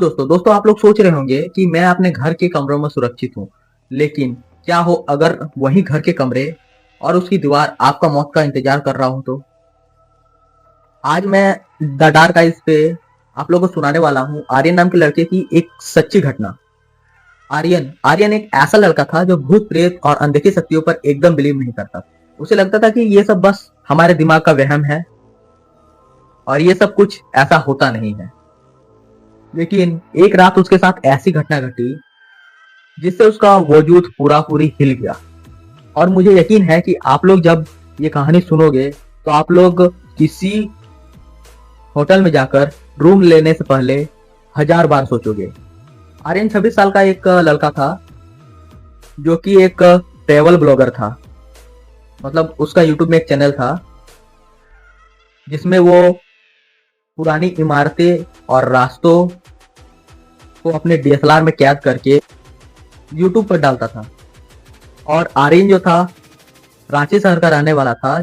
दोस्तों दोस्तों आप लोग सोच रहे होंगे कि मैं अपने घर के कमरों में सुरक्षित हूँ, लेकिन क्या हो अगर वही घर के कमरे और उसकी दीवार आपका मौत का इंतजार कर रहा हूं तो। आज मैं द डार्क आइज पे आप लोगों को सुनाने वाला हूँ आर्यन नाम के लड़के की एक सच्ची घटना। आर्यन आर्यन एक ऐसा लड़का था जो भूत प्रेत और अनदेखी शक्तियों पर एकदम बिलीव नहीं करता। उसे लगता था कि ये सब बस हमारे दिमाग का वहम है और ये सब कुछ ऐसा होता नहीं है। लेकिन एक रात उसके साथ ऐसी घटना घटी जिससे उसका वजूद पूरा पूरी हिल गया। और मुझे यकीन है कि आप लोग जब ये कहानी सुनोगे तो आप लोग किसी होटल में जाकर रूम लेने से पहले 1000 बार सोचोगे। आर्यन 26 साल का एक लड़का था जो कि एक ट्रेवल ब्लॉगर था। मतलब उसका यूट्यूब में एक चैनल था जिसमें वो पुरानी इमारतें और रास्तों को अपने डीएसएलआर में कैद करके यूट्यूब पर डालता था। और आर्यन जो था रांची शहर का रहने वाला था,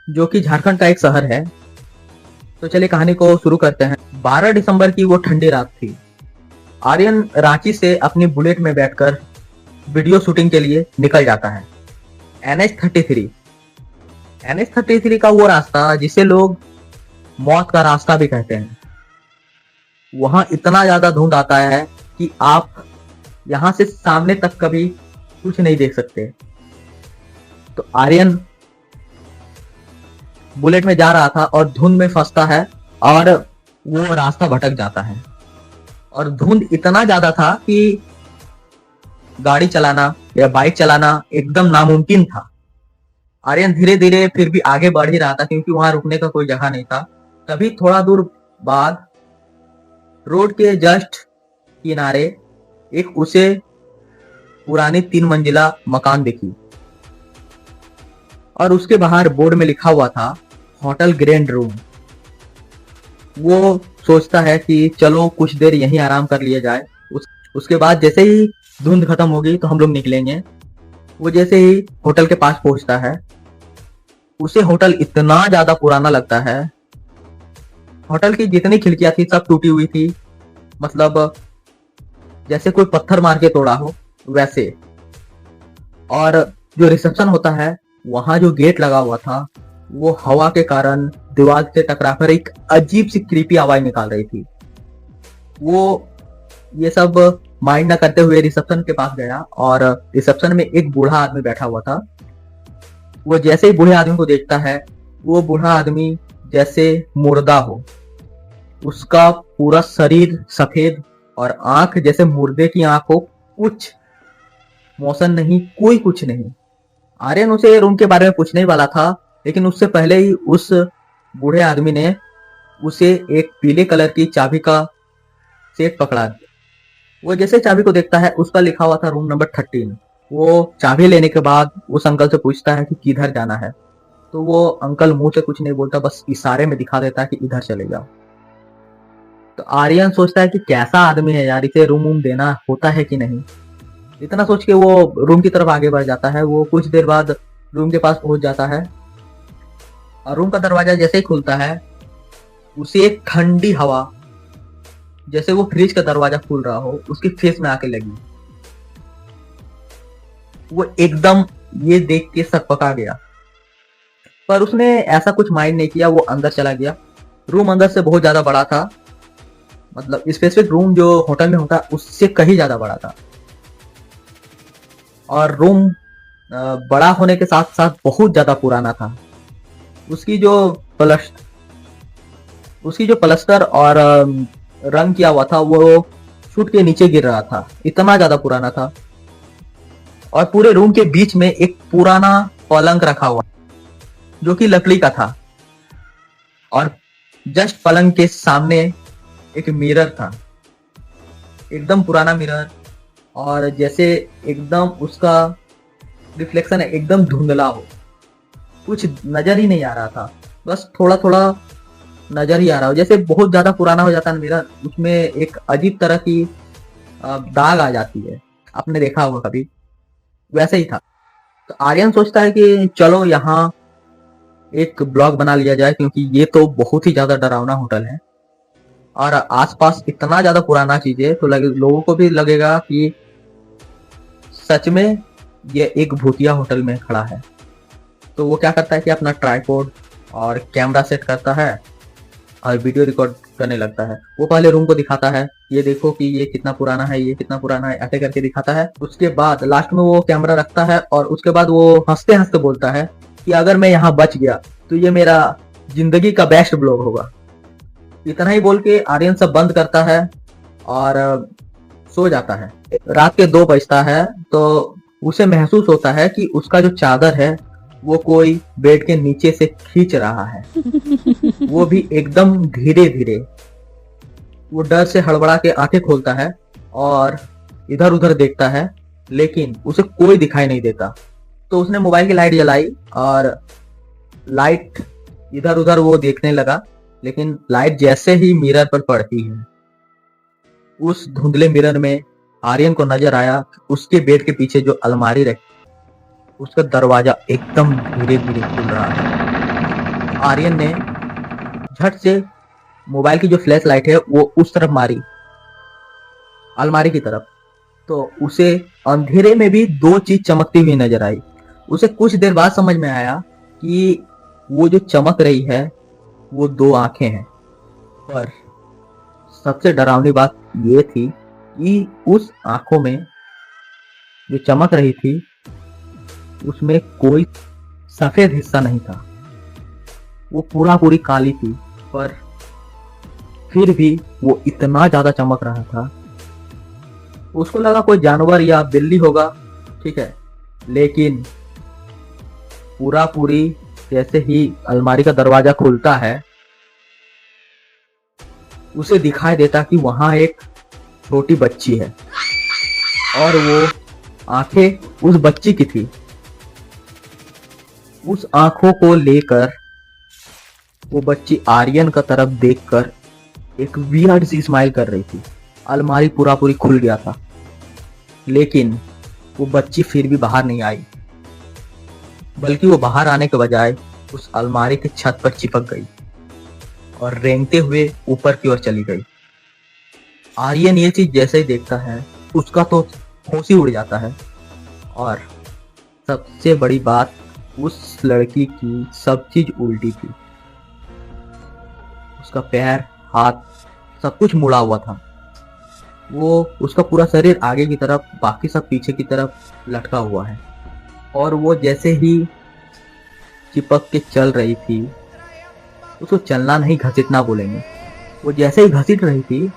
जो कि झारखंड का एक शहर है। तो चलिए कहानी को शुरू करते हैं। 12 दिसंबर की वो ठंडी रात थी। आर्यन रांची से अपनी बुलेट में बैठकर वीडियो शूटिंग के लिए निकल जाता है। NH33 का वो रास्ता जिसे लोग मौत का रास्ता भी कहते हैं। वहां इतना ज्यादा धुंध आता है कि आप यहां से सामने तक कभी कुछ नहीं देख सकते। तो आर्यन बुलेट में जा रहा था और धुंध में फंसता है और वो रास्ता भटक जाता है। और धुंध इतना ज्यादा था कि गाड़ी चलाना या बाइक चलाना एकदम नामुमकिन था। आर्यन धीरे धीरे फिर भी आगे बढ़ ही रहा था क्योंकि वहां रुकने का कोई जगह नहीं था। तभी थोड़ा दूर बाद रोड के जस्ट किनारे एक उसे पुरानी 3 मंजिला मकान दिखी और उसके बाहर बोर्ड में लिखा हुआ था होटल ग्रैंड रूम। वो सोचता है कि चलो कुछ देर यहीं आराम कर लिया जाए। उसके बाद जैसे ही धुंध खत्म होगी तो हम लोग निकलेंगे। वो जैसे ही होटल के पास पहुंचता है, उसे होटल इतना ज्यादा पुराना लगता है। होटल की जितनी खिड़कियां थी सब टूटी हुई थी, मतलब जैसे कोई पत्थर मार के तोड़ा हो वैसे। और जो रिसेप्शन होता है वहां जो गेट लगा हुआ था वो हवा के कारण दीवार से टकराकर एक अजीब सी क्रीपी आवाज निकाल रही थी। वो ये सब माइंड ना करते हुए रिसेप्शन के पास गया और रिसेप्शन में एक बूढ़ा आदमी बैठा हुआ था। वो जैसे ही बूढ़े आदमी को देखता है, वो बूढ़ा आदमी जैसे मुर्दा हो। उसका पूरा शरीर सफेद और आंख जैसे मुर्दे की आंख हो, कुछ मोशन नहीं, कोई कुछ नहीं। आर्यन उसे रूम के बारे में पूछने वाला था, लेकिन उससे पहले ही उस बूढ़े आदमी ने उसे एक पीले कलर की चाबी का सेट पकड़ा दिया। वो जैसे चाबी को देखता है, उस पर लिखा हुआ था रूम नंबर 13। वो चाबी लेने के बाद उस अंकल से पूछता है कि किधर जाना है। तो वो अंकल मुंह से कुछ नहीं बोलता, बस इशारे में दिखा देता है कि इधर चले जाओ। तो आर्यन सोचता है कि कैसा आदमी है यार, इसे रूम देना होता है कि नहीं। इतना सोच के वो रूम की तरफ आगे बढ़ जाता है। वो कुछ देर बाद रूम के पास पहुंच जाता है और रूम का दरवाजा जैसे ही खुलता है, उसे एक ठंडी हवा जैसे वो फ्रिज का दरवाजा खुल रहा हो उसके फेस में आके लगी। वो एकदम ये देख के सकपका गया, पर उसने ऐसा कुछ माइंड नहीं किया। वो अंदर चला गया। रूम अंदर से बहुत ज्यादा बड़ा था, मतलब स्पेसिफिक रूम जो होटल में होता है उससे कहीं ज्यादा बड़ा था। और रूम बड़ा होने के साथ साथ बहुत ज्यादा पुराना था। उसकी जो प्लस्टर और रंग किया हुआ था वो छूट के नीचे गिर रहा था, इतना ज्यादा पुराना था। और पूरे रूम के बीच में एक पुराना पलंग रखा हुआ जो कि लकड़ी का था। और जस्ट पलंग के सामने एक मिरर था, एकदम पुराना मिरर। और जैसे एकदम उसका रिफ्लेक्शन एकदम धुंधला हो, कुछ नजर ही नहीं आ रहा था, बस थोड़ा थोड़ा नजर ही आ रहा हो। जैसे बहुत ज्यादा पुराना हो जाता है मिरर, उसमें एक अजीब तरह की दाग आ जाती है, आपने देखा होगा कभी, वैसे ही था। तो आर्यन सोचता है कि चलो यहाँ एक ब्लॉग बना लिया जाए क्योंकि ये तो बहुत ही ज्यादा डरावना होटल है। और आसपास इतना ज्यादा पुराना चीज है, तो लोगों को भी लगेगा कि सच में ये एक भूतिया होटल में खड़ा है। तो वो क्या करता है कि अपना ट्राइपॉड और कैमरा सेट करता है और वीडियो रिकॉर्ड करने लगता है। वो पहले रूम को दिखाता है, ये देखो कि ये कितना पुराना है, ये कितना पुराना है, ऐसे करके दिखाता है। उसके बाद लास्ट में वो कैमरा रखता है और उसके बाद वो हंसते हंसते बोलता है कि अगर मैं यहाँ बच गया तो ये मेरा जिंदगी का बेस्ट ब्लॉग होगा। इतना ही बोल के आर्यन सब बंद करता है और सो जाता है। रात के 2 बजता है तो उसे महसूस होता है कि उसका जो चादर है वो कोई बेड के नीचे से खींच रहा है, वो भी एकदम धीरे धीरे। वो डर से हड़बड़ा के आंखें खोलता है और इधर उधर देखता है, लेकिन उसे कोई दिखाई नहीं देता। तो उसने मोबाइल की लाइट जलाई और लाइट इधर उधर वो देखने लगा, लेकिन लाइट जैसे ही मिरर पर पड़ती है, उस धुंधले मिरर में आर्यन को नजर आया उसके बेड के पीछे जो अलमारी रखी, उसका दरवाजा एकदम धीरे धीरे खुल रहा है। आर्यन ने झट से मोबाइल की जो फ्लैश लाइट है वो उस तरफ मारी, अलमारी की तरफ। तो उसे अंधेरे में भी 2 चीज चमकती हुई नजर आई। उसे कुछ देर बाद समझ में आया कि वो जो चमक रही है वो 2 आंखें हैं। पर सबसे डरावनी बात ये थी कि उस आंखों में जो चमक रही थी उसमें कोई सफेद हिस्सा नहीं था, वो पूरी काली थी। पर फिर भी वो इतना ज्यादा चमक रहा था, उसको लगा कोई जानवर या बिल्ली होगा, ठीक है। लेकिन पूरी जैसे ही अलमारी का दरवाजा खुलता है, उसे दिखाई देता कि वहां एक छोटी बच्ची है और वो आंखें उस बच्ची की थी। उस आंखों को लेकर वो बच्ची आर्यन का तरफ देखकर एक वियर्ड सी स्माइल कर रही थी। अलमारी पूरी खुल गया था, लेकिन वो बच्ची फिर भी बाहर नहीं आई, बल्कि वो बाहर आने के बजाय उस अलमारी के छत पर चिपक गई और रेंगते हुए ऊपर की ओर चली गई। आर्यन ये चीज जैसे ही देखता है उसका तो होश ही उड़ जाता है। और सबसे बड़ी बात, उस लड़की की सब चीज उल्टी थी। उसका पैर, हाथ, सब कुछ मुड़ा हुआ था। वो उसका पूरा शरीर आगे की तरफ, बाकी सब पीछे की तरफ लटका हुआ है। और वो जैसे ही चिपक के चल रही थी, उसको चलना नहीं घसीटना बोलेंगे, वो जैसे ही घसीट रही थी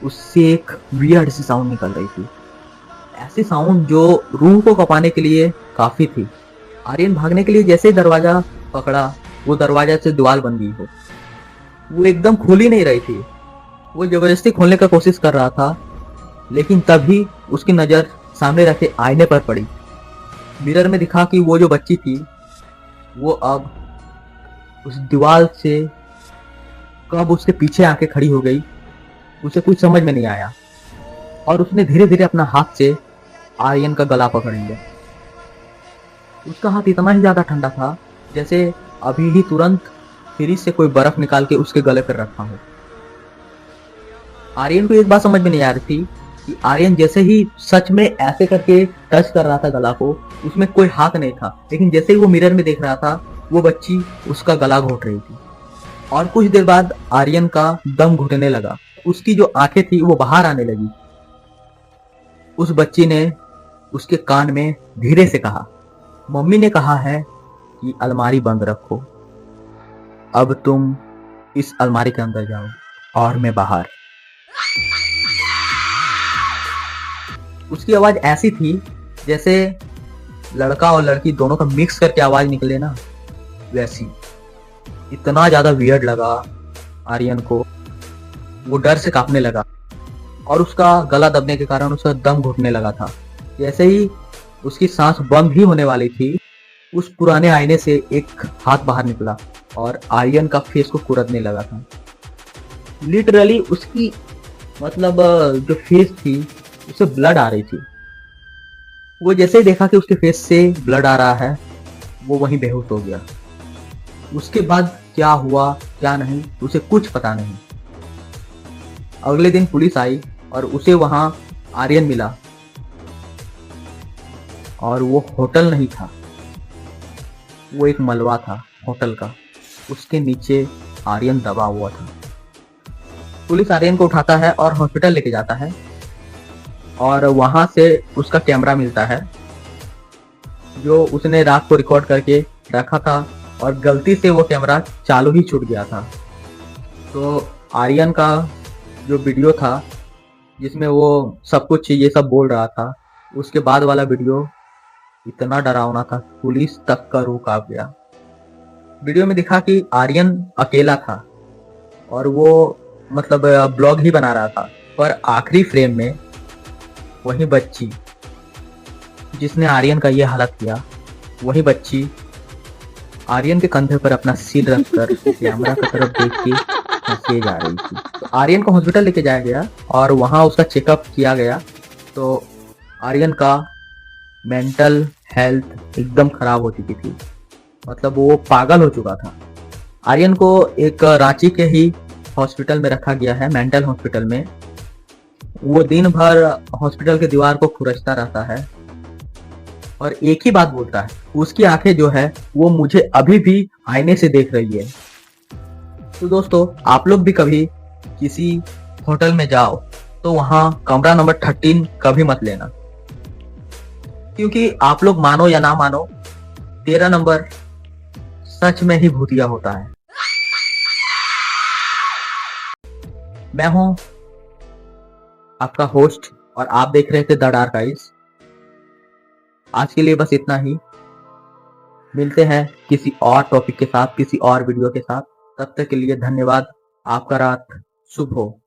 उससे एक वियर्ड सी साउंड निकल रही थी, ऐसी साउंड जो रूह को कपाने के लिए काफी थी। आर्यन भागने के लिए जैसे ही दरवाजा पकड़ा, वो दरवाजा से दीवार बन गई हो। वो एकदम खुल ही नहीं रही थी। वो जबरदस्ती खोलने का कोशिश कर रहा था, लेकिन तभी उसकी नजर सामने रखे आईने पर पड़ी। मिरर में दिखा कि वो जो बच्ची थी वो अब उस दीवार से कब उसके पीछे आके खड़ी हो गई, उसे कुछ समझ में नहीं आया। और उसने धीरे धीरे अपना हाथ से आर्यन का गला पकड़ लिया। उसका हाथ इतना ही ज्यादा ठंडा था जैसे अभी ही तुरंत फ्रिज से कोई बर्फ निकाल के उसके गले पर रखा हो। आर्यन को एक बात समझ में नहीं आ रही थी कि आर्यन जैसे ही सच में ऐसे करके टच कर रहा था गला को, उसमें कोई हाथ नहीं था, लेकिन जैसे ही वो मिरर में देख रहा था वो बच्ची उसका गला घोट रही थी। और कुछ देर बाद आर्यन का दम घुटने लगा, उसकी जो आंखें थी वो बाहर आने लगी। उस बच्ची ने उसके कान में धीरे से कहा, मम्मी ने कहा है कि अलमारी बंद रखो, अब तुम इस अलमारी के अंदर जाओ और मैं बाहर। उसकी आवाज ऐसी थी जैसे लड़का और लड़की दोनों का मिक्स करके आवाज निकले ना, वैसी। इतना ज्यादा वियर्ड लगा आर्यन को, वो डर से कांपने लगा और उसका गला दबने के कारण उसका दम घुटने लगा था। जैसे ही उसकी सांस बंद ही होने वाली थी, उस पुराने आईने से एक हाथ बाहर निकला और आर्यन का फेस को कुरदने लगा था। लिटरली उसकी मतलब जो फेस थी उससे ब्लड आ रही थी। वो जैसे ही देखा कि उसके फेस से ब्लड आ रहा है, वो वहीं बेहोश हो गया। उसके बाद क्या हुआ क्या नहीं उसे कुछ पता नहीं। अगले दिन पुलिस आई और उसे वहां आर्यन मिला, और वो होटल नहीं था, वो एक मलबा था होटल का। उसके नीचे आर्यन दबा हुआ था। पुलिस आर्यन को उठाता है और हॉस्पिटल लेके जाता है, और वहां से उसका कैमरा मिलता है जो उसने रात को रिकॉर्ड करके रखा था, और गलती से वो कैमरा चालू ही छूट गया था। तो आर्यन का जो वीडियो था जिसमें वो सब कुछ ये सब बोल रहा था, उसके बाद वाला वीडियो इतना डरावना था, पुलिस तक का रूह कांप गया। वीडियो में दिखा कि आर्यन अकेला था और वो मतलब ब्लॉग ही बना रहा था, पर आखिरी फ्रेम में वही बच्ची जिसने आर्यन का ये हालत किया, वही बच्ची आर्यन के कंधे पर अपना सिर रखकर कैमरा की तरफ देख के हंसे जा रही थी। तो आर्यन को हॉस्पिटल लेके जाया गया और वहां उसका चेकअप किया गया। तो आर्यन का मेंटल हेल्थ एकदम खराब हो चुकी थी, मतलब वो पागल हो चुका था। आर्यन को एक रांची के ही हॉस्पिटल में रखा गया है, मेंटल हॉस्पिटल में। वो दिन भर हॉस्पिटल के दीवार को खुरचता रहता है और एक ही बात बोलता है, उसकी आंखें जो है वो मुझे अभी भी आईने से देख रही है। तो दोस्तों, आप लोग भी कभी किसी होटल में जाओ तो वहां कमरा नंबर 13 कभी मत लेना, क्योंकि आप लोग मानो या ना मानो, 13 नंबर सच में ही भूतिया होता है। मैं हूं आपका होस्ट और आप देख रहे थे द डार्क आइज। आज के लिए बस इतना ही। मिलते हैं किसी और टॉपिक के साथ, किसी और वीडियो के साथ। तब तक के लिए धन्यवाद। आपका रात शुभ हो।